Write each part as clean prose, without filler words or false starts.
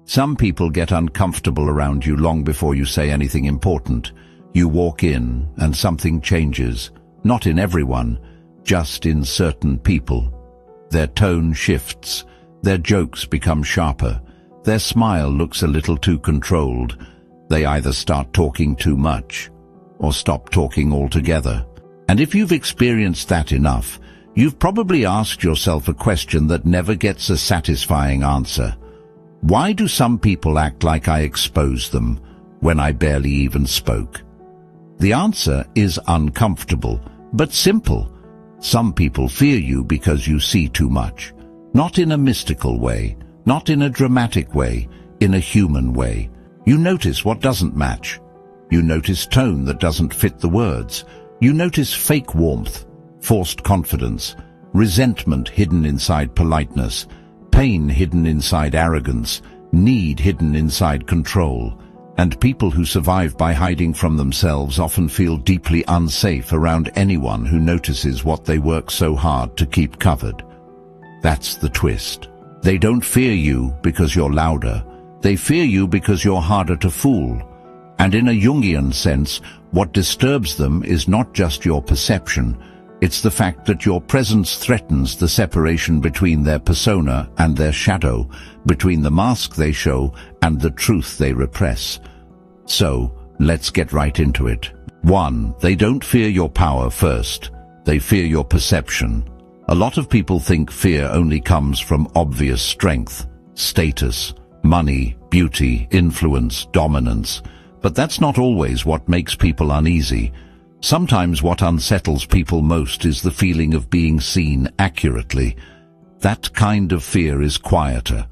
Some people get uncomfortable around you long before you say anything important. You walk in and something changes. Not in everyone, just in certain people. Their tone shifts. Their jokes become sharper. Their smile looks a little too controlled. They either start talking too much or stop talking altogether. And if you've experienced that enough, you've probably asked yourself a question that never gets a satisfying answer. Why do some people act like I exposed them when I barely even spoke? The answer is uncomfortable, but simple. Some people fear you because you see too much. Not in a mystical way, not in a dramatic way, in a human way. You notice what doesn't match. You notice tone that doesn't fit the words. You notice fake warmth, forced confidence, resentment hidden inside politeness, pain hidden inside arrogance, need hidden inside control. And people who survive by hiding from themselves often feel deeply unsafe around anyone who notices what they work so hard to keep covered. That's the twist. They don't fear you because you're louder. They fear you because you're harder to fool. And in a Jungian sense, what disturbs them is not just your perception. It's the fact that your presence threatens the separation between their persona and their shadow, between the mask they show and the truth they repress. So, let's get right into it. 1. They don't fear your power first. They fear your perception. A lot of people think fear only comes from obvious strength, status, money, beauty, influence, dominance. But that's not always what makes people uneasy. Sometimes what unsettles people most is the feeling of being seen accurately. That kind of fear is quieter,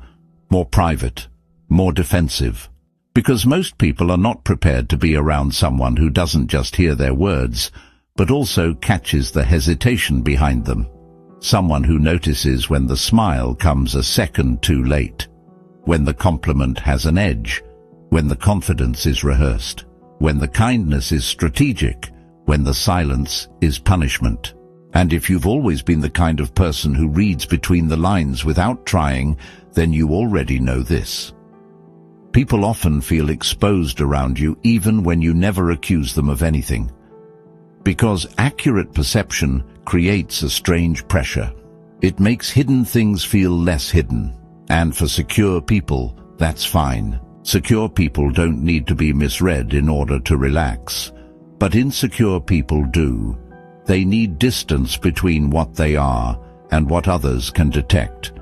more private, more defensive. Because most people are not prepared to be around someone who doesn't just hear their words, but also catches the hesitation behind them. Someone who notices when the smile comes a second too late, when the compliment has an edge, when the confidence is rehearsed, when the kindness is strategic, when the silence is punishment. And if you've always been the kind of person who reads between the lines without trying, then you already know this. People often feel exposed around you even when you never accuse them of anything. Because accurate perception creates a strange pressure. It makes hidden things feel less hidden. And for secure people, that's fine. Secure people don't need to be misread in order to relax. But insecure people do. They need distance between what they are and what others can detect.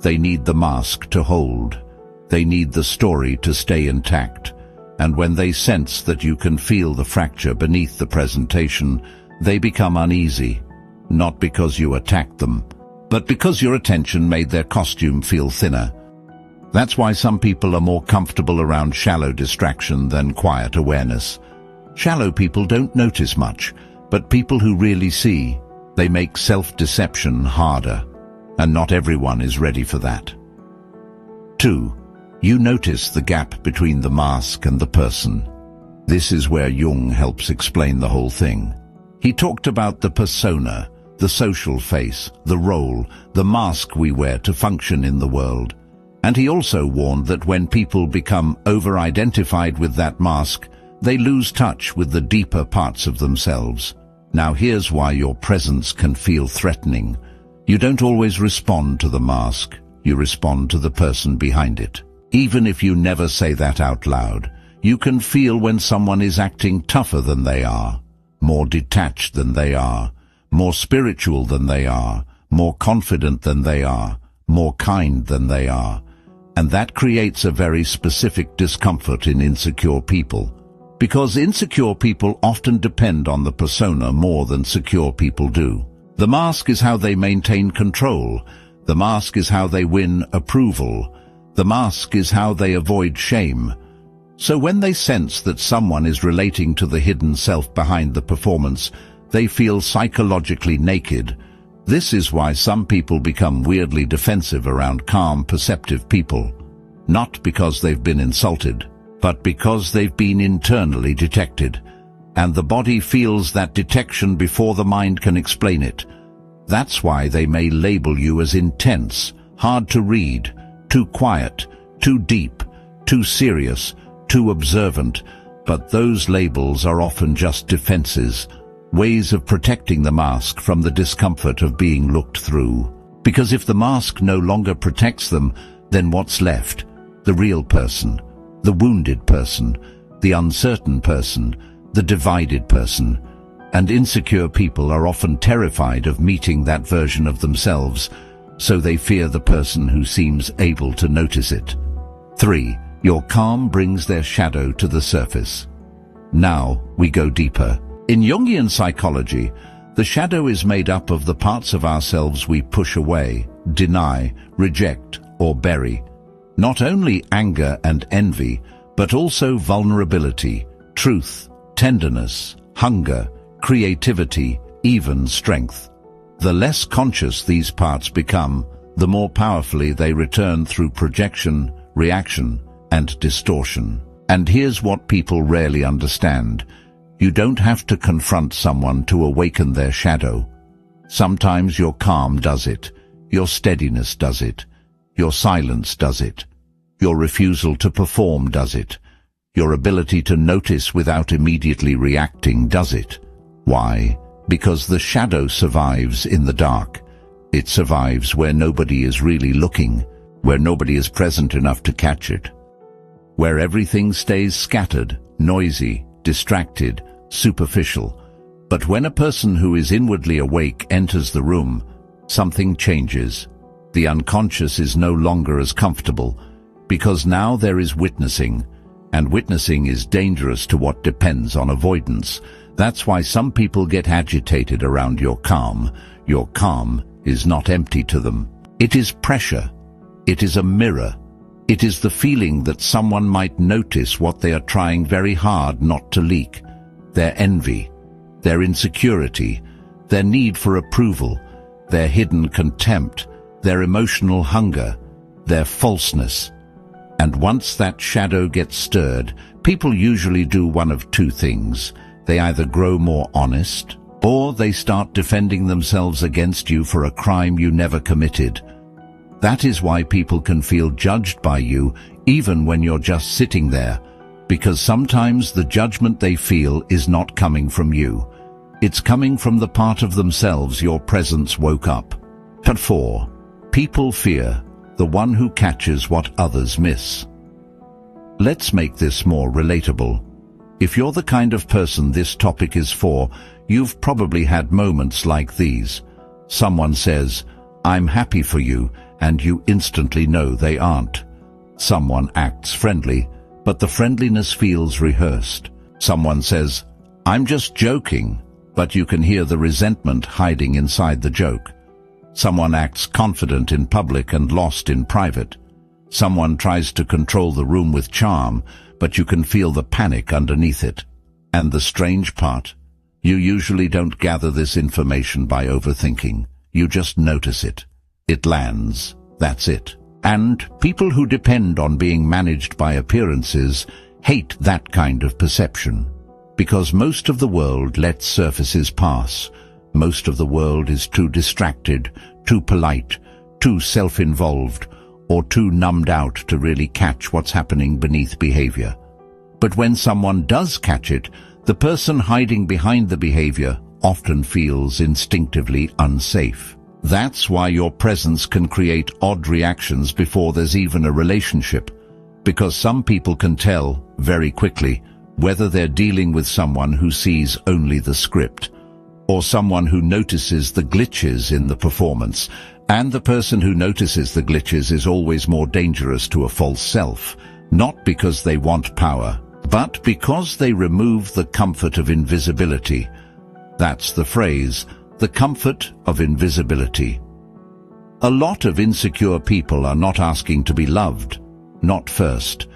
They need the mask to hold. They need the story to stay intact. And when they sense that you can feel the fracture beneath the presentation, they become uneasy. Not because you attacked them, but because your attention made their costume feel thinner. That's why some people are more comfortable around shallow distraction than quiet awareness. Shallow people don't notice much, but people who really see, they make self-deception harder. And not everyone is ready for that. 2. You notice the gap between the mask and the person. This is where Jung helps explain the whole thing. He talked about the persona, the social face, the role, the mask we wear to function in the world. And he also warned that when people become over-identified with that mask, they lose touch with the deeper parts of themselves. Now here's why your presence can feel threatening. You don't always respond to the mask, you respond to the person behind it. Even if you never say that out loud, you can feel when someone is acting tougher than they are, more detached than they are, more spiritual than they are, more confident than they are, more kind than they are. And that creates a very specific discomfort in insecure people. Because insecure people often depend on the persona more than secure people do. The mask is how they maintain control. The mask is how they win approval. The mask is how they avoid shame. So when they sense that someone is relating to the hidden self behind the performance, they feel psychologically naked. This is why some people become weirdly defensive around calm, perceptive people. Not because they've been insulted, but because they've been internally detected. And the body feels that detection before the mind can explain it. That's why they may label you as intense, hard to read, too quiet, too deep, too serious, too observant, but those labels are often just defenses, ways of protecting the mask from the discomfort of being looked through. Because if the mask no longer protects them, then what's left? The real person, the wounded person, the uncertain person, the divided person. And insecure people are often terrified of meeting that version of themselves, so they fear the person who seems able to notice it. 3. Your calm brings their shadow to the surface. Now we go deeper. In Jungian psychology, the shadow is made up of the parts of ourselves we push away, deny, reject, or bury. Not only anger and envy, but also vulnerability, truth, tenderness, hunger, creativity, even strength. The less conscious these parts become, the more powerfully they return through projection, reaction, and distortion. And here's what people rarely understand. You don't have to confront someone to awaken their shadow. Sometimes your calm does it, your steadiness does it, your silence does it, your refusal to perform does it, your ability to notice without immediately reacting does it. Why? Because the shadow survives in the dark. It survives where nobody is really looking, where nobody is present enough to catch it, where everything stays scattered, noisy, distracted, superficial. But when a person who is inwardly awake enters the room, something changes. The unconscious is no longer as comfortable, because now there is witnessing, and witnessing is dangerous to what depends on avoidance. That's why some people get agitated around your calm. Your calm is not empty to them. It is pressure. It is a mirror. It is the feeling that someone might notice what they are trying very hard not to leak. Their envy, their insecurity, their need for approval, their hidden contempt, their emotional hunger, their falseness. And once that shadow gets stirred, people usually do one of two things. They either grow more honest, or they start defending themselves against you for a crime you never committed. That is why people can feel judged by you even when you're just sitting there, because sometimes the judgment they feel is not coming from you. It's coming from the part of themselves your presence woke up. But 4. People fear the one who catches what others miss. Let's make this more relatable. If you're the kind of person this topic is for, you've probably had moments like these. Someone says, "I'm happy for you," and you instantly know they aren't. Someone acts friendly, but the friendliness feels rehearsed. Someone says, "I'm just joking," but you can hear the resentment hiding inside the joke. Someone acts confident in public and lost in private. Someone tries to control the room with charm, but you can feel the panic underneath it. And the strange part, you usually don't gather this information by overthinking. You just notice it. It lands. That's it. And people who depend on being managed by appearances hate that kind of perception. Because most of the world lets surfaces pass. Most of the world is too distracted, too polite, too self-involved, or too numbed out to really catch what's happening beneath behavior. But when someone does catch it, the person hiding behind the behavior often feels instinctively unsafe. That's why your presence can create odd reactions before there's even a relationship, because some people can tell, very quickly, whether they're dealing with someone who sees only the script, or someone who notices the glitches in the performance. And the person who notices the glitches is always more dangerous to a false self, not because they want power, but because they remove the comfort of invisibility. That's the phrase, the comfort of invisibility. A lot of insecure people are not asking to be loved, not first.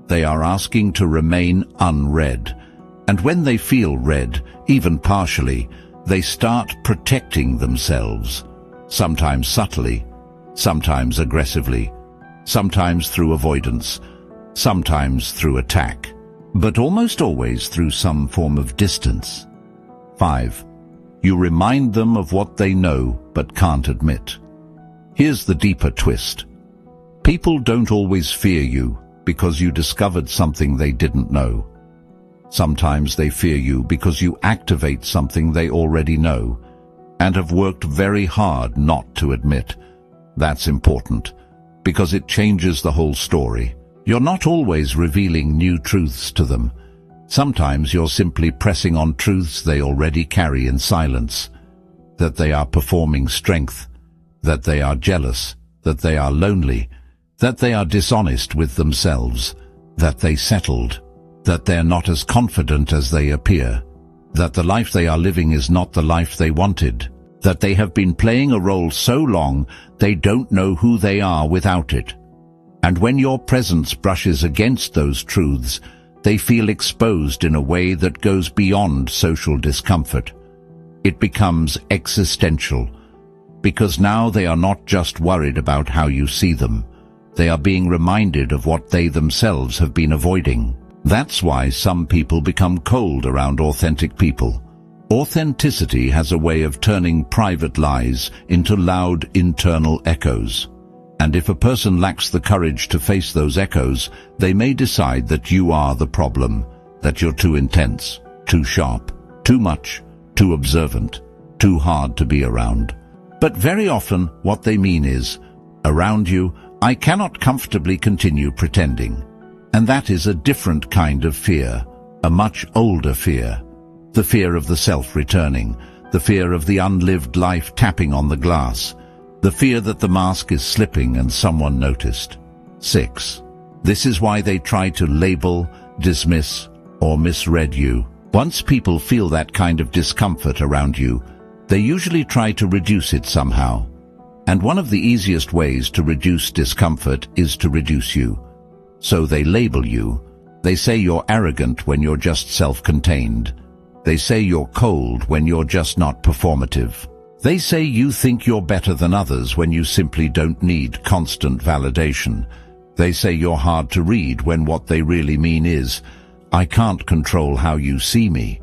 They are asking to remain unread. And when they feel read, even partially, they start protecting themselves. Sometimes subtly, sometimes aggressively, sometimes through avoidance, sometimes through attack, but almost always through some form of distance. 5. You remind them of what they know but can't admit. Here's the deeper twist. People don't always fear you, because you discovered something they didn't know. Sometimes they fear you because you activate something they already know and have worked very hard not to admit. That's important, because it changes the whole story. You're not always revealing new truths to them. Sometimes you're simply pressing on truths they already carry in silence. That they are performing strength, that they are jealous, that they are lonely, that they are dishonest with themselves, that they settled, that they're not as confident as they appear, that the life they are living is not the life they wanted, that they have been playing a role so long they don't know who they are without it. And when your presence brushes against those truths, they feel exposed in a way that goes beyond social discomfort. It becomes existential, because now they are not just worried about how you see them. They are being reminded of what they themselves have been avoiding. That's why some people become cold around authentic people. Authenticity has a way of turning private lies into loud internal echoes. And if a person lacks the courage to face those echoes, they may decide that you are the problem, that you're too intense, too sharp, too much, too observant, too hard to be around. But very often what they mean is, around you, I cannot comfortably continue pretending. And that is a different kind of fear, a much older fear. The fear of the self returning, the fear of the unlived life tapping on the glass, the fear that the mask is slipping and someone noticed. 6. This is why they try to label, dismiss, or misread you. Once people feel that kind of discomfort around you, they usually try to reduce it somehow. And one of the easiest ways to reduce discomfort is to reduce you. So they label you. They say you're arrogant when you're just self-contained. They say you're cold when you're just not performative. They say you think you're better than others when you simply don't need constant validation. They say you're hard to read when what they really mean is, I can't control how you see me.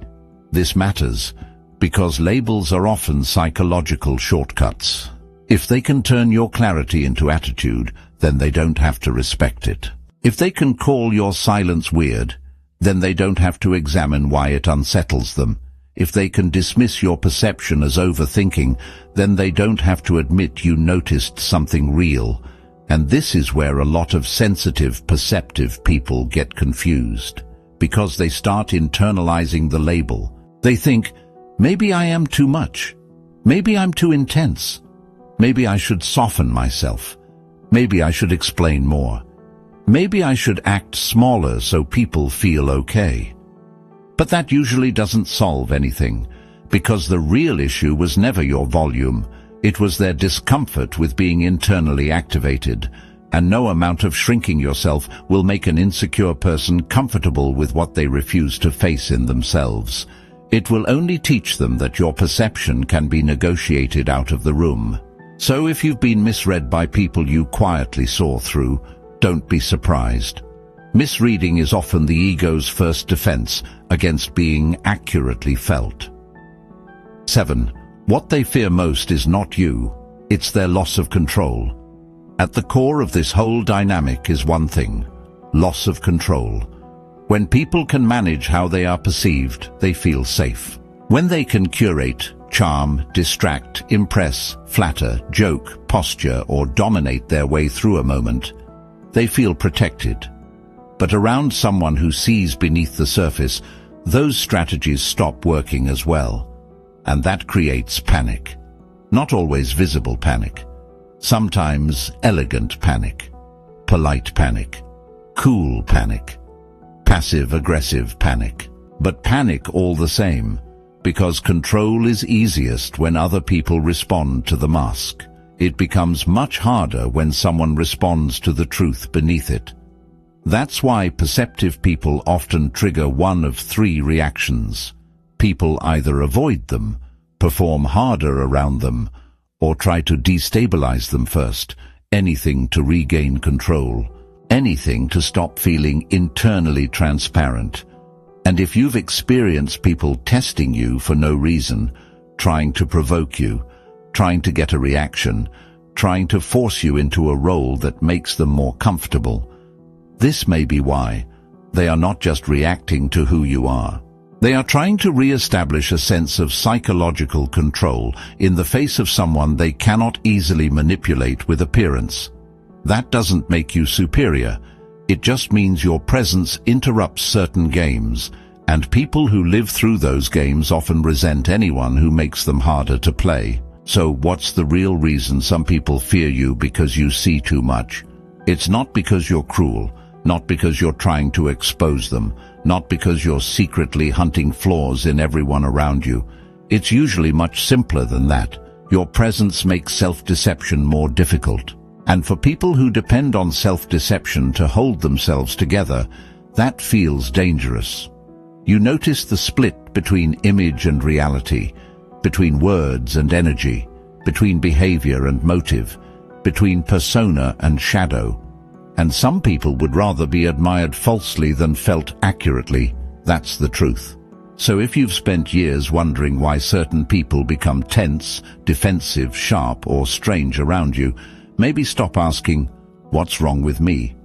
This matters because labels are often psychological shortcuts. If they can turn your clarity into attitude, then they don't have to respect it. If they can call your silence weird, then they don't have to examine why it unsettles them. If they can dismiss your perception as overthinking, then they don't have to admit you noticed something real. And this is where a lot of sensitive, perceptive people get confused, because they start internalizing the label. They think, maybe I am too much. Maybe I'm too intense. Maybe I should soften myself. Maybe I should explain more. Maybe I should act smaller so people feel okay. But that usually doesn't solve anything, because the real issue was never your volume. It was their discomfort with being internally activated, and no amount of shrinking yourself will make an insecure person comfortable with what they refuse to face in themselves. It will only teach them that your perception can be negotiated out of the room. So if you've been misread by people you quietly saw through, don't be surprised. Misreading is often the ego's first defense against being accurately felt. 7. What they fear most is not you, it's their loss of control. At the core of this whole dynamic is one thing: loss of control. When people can manage how they are perceived, they feel safe. When they can curate, charm, distract, impress, flatter, joke, posture, or dominate their way through a moment, they feel protected. But around someone who sees beneath the surface, those strategies stop working as well. And that creates panic. Not always visible panic. Sometimes elegant panic, polite panic, cool panic, passive-aggressive panic. But panic all the same, because control is easiest when other people respond to the mask. It becomes much harder when someone responds to the truth beneath it. That's why perceptive people often trigger one of three reactions. People either avoid them, perform harder around them, or try to destabilize them first. Anything to regain control. Anything to stop feeling internally transparent. And if you've experienced people testing you for no reason, trying to provoke you, trying to get a reaction, trying to force you into a role that makes them more comfortable, This may be why. They are not just reacting to who you are. They are trying to re-establish a sense of psychological control in the face of someone they cannot easily manipulate with appearance. That doesn't make you superior. It just means your presence interrupts certain games, and people who live through those games often resent anyone who makes them harder to play. So what's the real reason some people fear you? Because you see too much. It's not because you're cruel, not because you're trying to expose them, not because you're secretly hunting flaws in everyone around you. It's usually much simpler than that. Your presence makes self-deception more difficult. And for people who depend on self-deception to hold themselves together, that feels dangerous. You notice the split between image and reality, between words and energy, between behavior and motive, between persona and shadow. And some people would rather be admired falsely than felt accurately. That's the truth. So if you've spent years wondering why certain people become tense, defensive, sharp, or strange around you, maybe stop asking, "What's wrong with me?"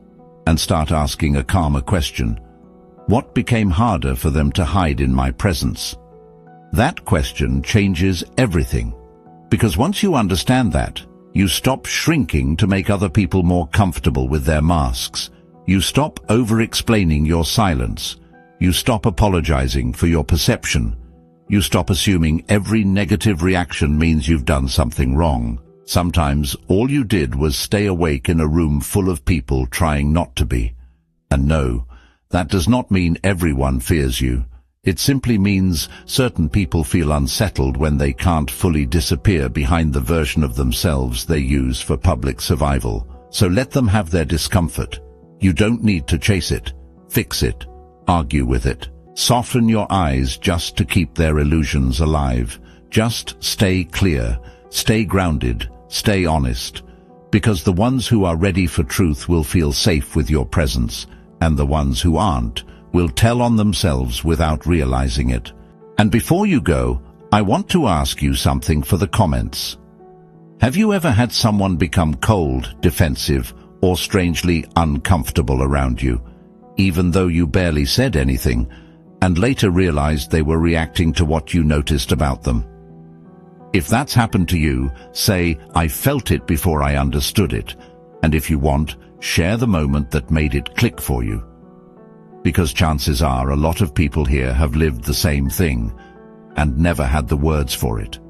and start asking a calmer question. What became harder for them to hide in my presence? That question changes everything. Because once you understand that, you stop shrinking to make other people more comfortable with their masks. You stop over-explaining your silence. You stop apologizing for your perception. You stop assuming every negative reaction means you've done something wrong. Sometimes all you did was stay awake in a room full of people trying not to be. And no, that does not mean everyone fears you. It simply means certain people feel unsettled when they can't fully disappear behind the version of themselves they use for public survival. So let them have their discomfort. You don't need to chase it, fix it, argue with it. Soften your eyes just to keep their illusions alive. Just stay clear, stay grounded, stay honest. Because the ones who are ready for truth will feel safe with your presence, and the ones who aren't will tell on themselves without realizing it. And before you go, I want to ask you something for the comments. Have you ever had someone become cold, defensive, or strangely uncomfortable around you, even though you barely said anything, and later realized they were reacting to what you noticed about them? If that's happened to you, say, "I felt it before I understood it," and if you want, share the moment that made it click for you. Because chances are a lot of people here have lived the same thing and never had the words for it.